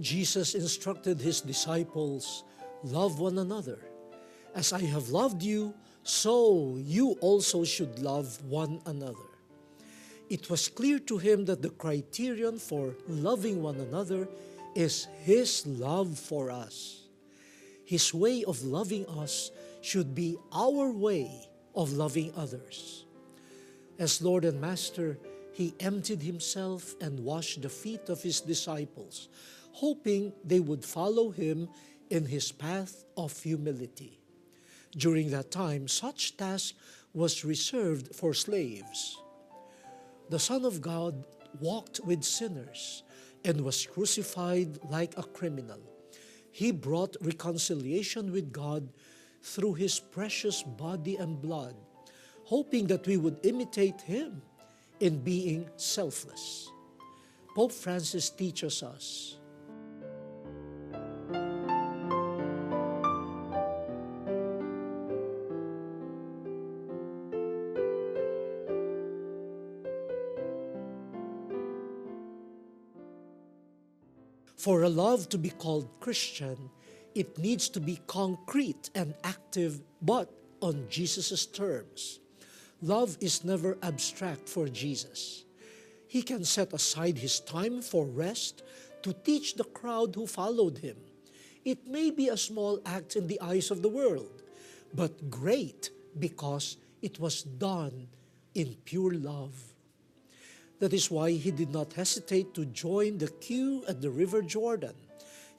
Jesus instructed his disciples, "Love one another. As I have loved you, so you also should love one another." It was clear to him that the criterion for loving one another is his love for us. His way of loving us should be our way of loving others. As Lord and Master, he emptied himself and washed the feet of his disciples, hoping they would follow him in his path of humility. During that time, such task was reserved for slaves. The Son of God walked with sinners and was crucified like a criminal. He brought reconciliation with God through his precious body and blood, hoping that we would imitate him in being selfless. Pope Francis teaches us, for a love to be called Christian, it needs to be concrete and active, but on Jesus' terms. Love is never abstract for Jesus. He can set aside his time for rest to teach the crowd who followed him. It may be a small act in the eyes of the world, but great because it was done in pure love. That is why he did not hesitate to join the queue at the River Jordan,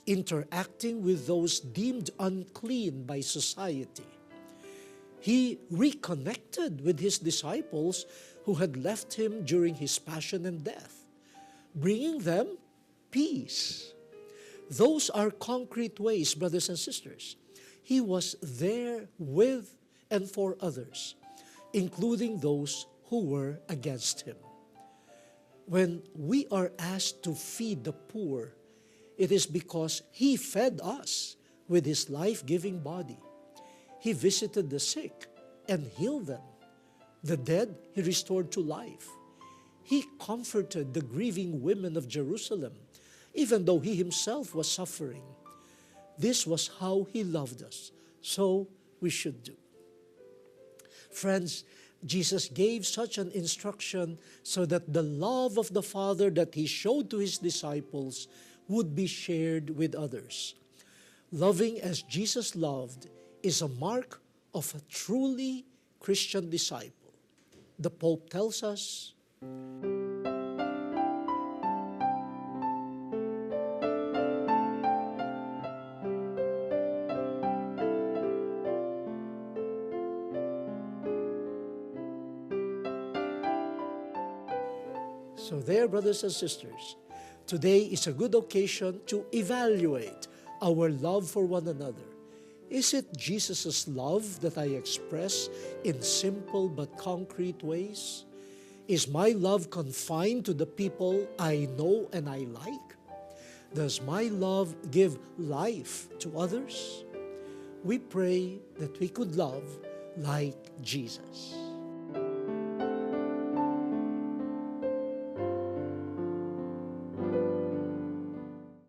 interacting with those deemed unclean by society. He reconnected with his disciples who had left him during his passion and death, bringing them peace. Those are concrete ways, brothers and sisters. He was there with and for others, including those who were against him. When we are asked to feed the poor, it is because he fed us with his life-giving body. He visited the sick and healed them. The dead he restored to life. He comforted the grieving women of Jerusalem, even though he himself was suffering. This was how he loved us, so we should do. Friends, Jesus gave such an instruction so that the love of the Father that he showed to his disciples would be shared with others. Loving as Jesus loved is a mark of a truly Christian disciple. The Pope tells us, so there, brothers and sisters, today is a good occasion to evaluate our love for one another. Is it Jesus' love that I express in simple but concrete ways? Is my love confined to the people I know and I like? Does my love give life to others? We pray that we could love like Jesus.